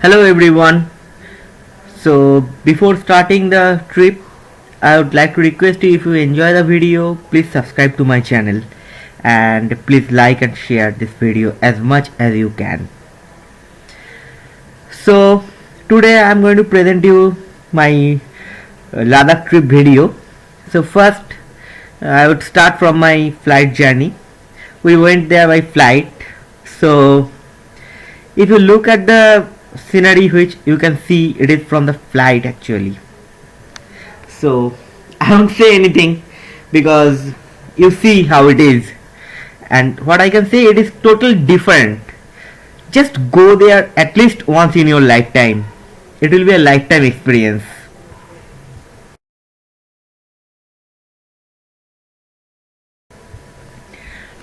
Hello everyone. So before starting the trip, I would like to request you, if you enjoy the video, please subscribe to my channel and please like and share this video as much as you can. So today I am going to present you my Ladakh trip video. So first I would start from my flight journey. We went there by flight. So if you look at the scenery, which you can see, it is from the flight actually. So I won't say anything because you see how it is, and what I can say, it is totally different. Just go there at least once in your lifetime. It will be a lifetime experience.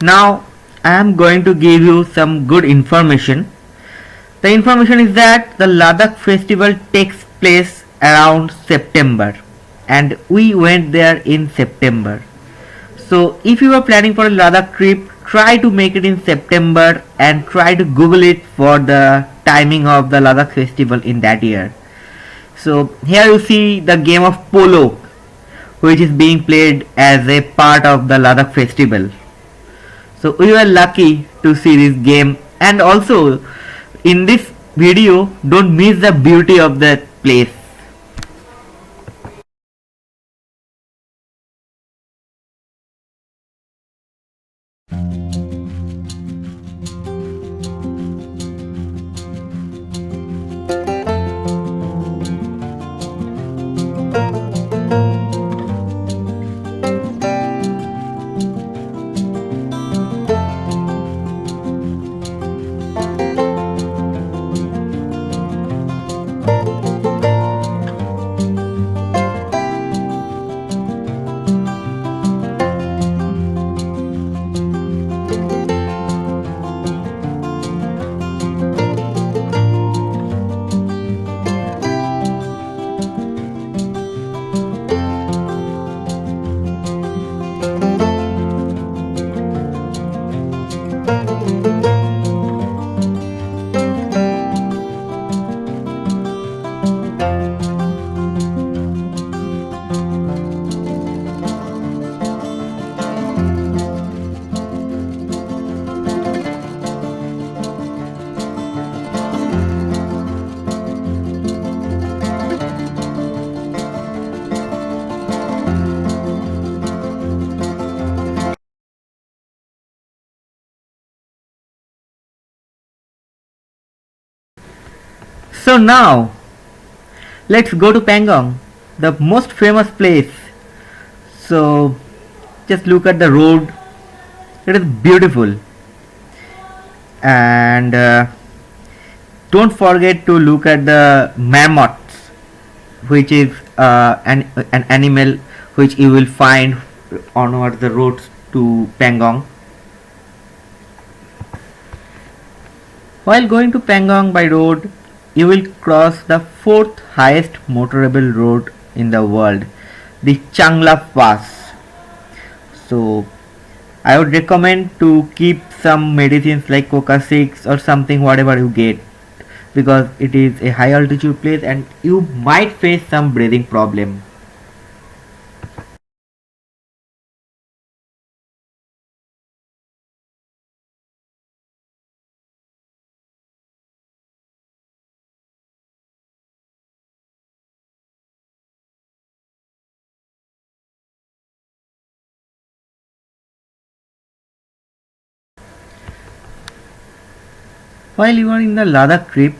Now I am going to give you some good information. The information is that the Ladakh festival takes place around September, and we went there in September. So if you are planning for a Ladakh trip, try to make it in September and try to Google it for the timing of the Ladakh festival in that year. So here you see the game of polo, which is being played as a part of the Ladakh festival. So we were lucky to see this game, and also in this video don't miss the beauty of that place. So now let's go to Pangong, the most famous place. So just look at the road, it is beautiful, and don't forget to look at the mammoths, which is an animal which you will find on the roads to Pangong. While going to Pangong by road, you will cross the fourth highest motorable road in the world, the Changlap Pass. So I would recommend to keep some medicines like Coca 6 or something, whatever you get, because it is a high altitude place and you might face some breathing problem. While you are in the Ladakh trip,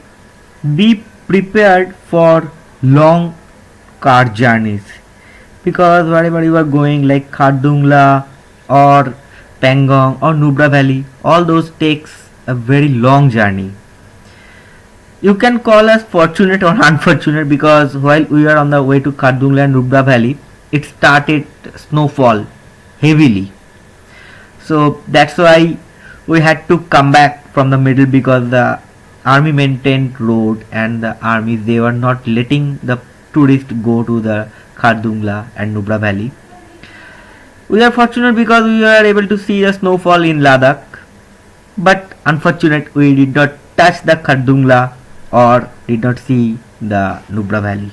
be prepared for long car journeys, because wherever you are going, like Khardungla or Pangong or Nubra Valley, all those takes a very long journey. You can call us fortunate or unfortunate, because while we are on the way to Khardungla and Nubra Valley, it started snowfall heavily. So that's why we had to come back from the middle, because the army maintained road and the armies, they were not letting the tourists go to the Khardungla and Nubra Valley. We are fortunate because we were able to see the snowfall in Ladakh, but unfortunate we did not touch the Khardungla or did not see the Nubra Valley.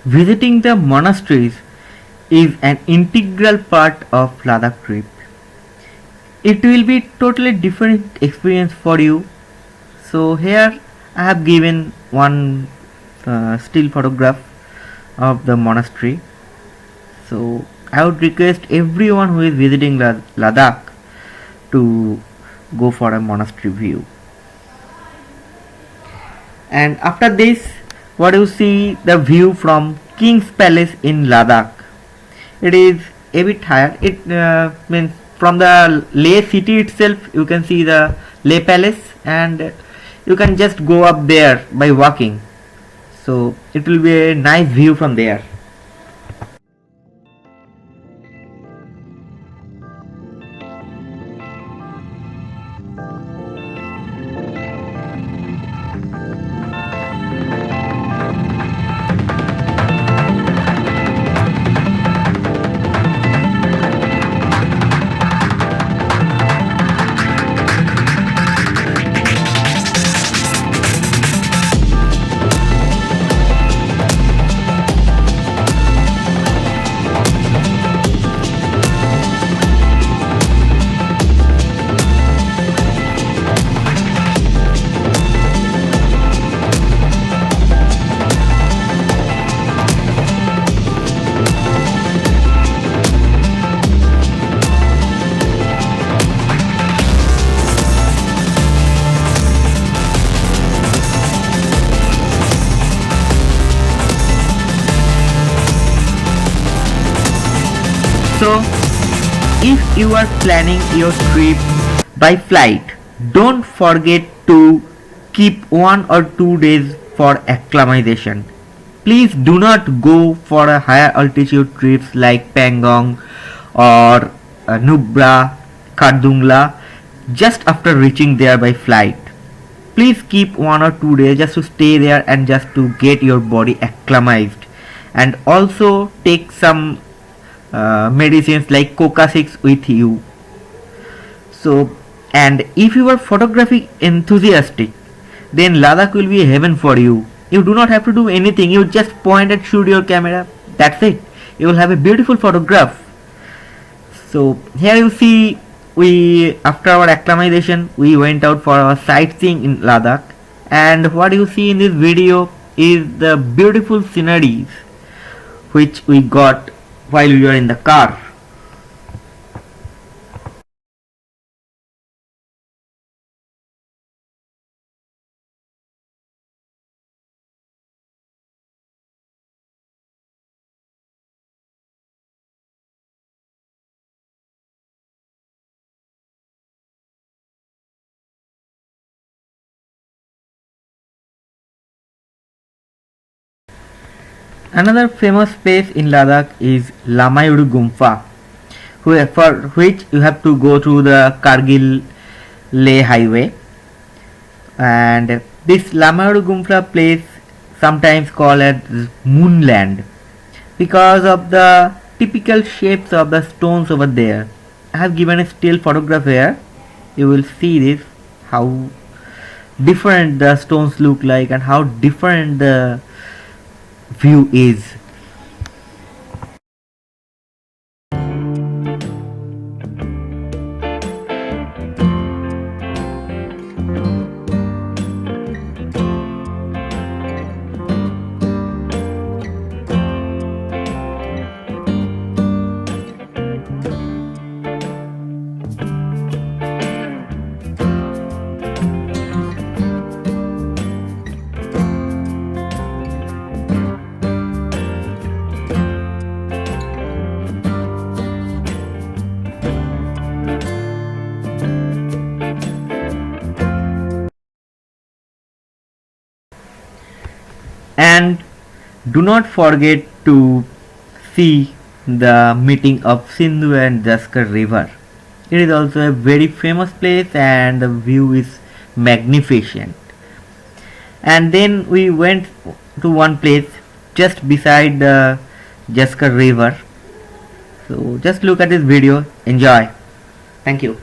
Visiting the monasteries is an integral part of Ladakh trip. It will be totally different experience for you. So here I have given one still photograph of the monastery. So I would request everyone who is visiting Ladakh to go for a monastery view. And after this, what you see the view from King's Palace in Ladakh. It is a bit higher. It means from the Leh city itself you can see the Leh Palace, and you can just go up there by walking. So it will be a nice view from there. So, if you are planning your trip by flight, don't forget to keep 1 or 2 days for acclimatization. Please do not go for a higher altitude trips like Pangong or Nubra, Kardungla just after reaching there by flight. Please keep 1 or 2 days just to stay there and just to get your body acclimatized, and also take some medicines like Coca 6 with you. So, and if you are photography enthusiastic, then Ladakh will be a heaven for you. You do not have to do anything, you just point and shoot your camera, that's it. You will have a beautiful photograph. So here you see, we after our acclimatization we went out for our sightseeing in Ladakh, and what you see in this video is the beautiful sceneries which we got while we were in the car. Another famous place in Ladakh is Lamayuru Gumfa, for which you have to go through the Kargil Leh highway. And this Lamadu Gumla place sometimes called as Moonland because of the typical shapes of the stones over there. I have given a still photograph here. You will see this, how different the stones look like and how different the view is. And do not forget to see the meeting of Sindhu and Jaskar river. It is also a very famous place and the view is magnificent. And then we went to one place just beside the Jaskar river. So just look at this video, enjoy. Thank you.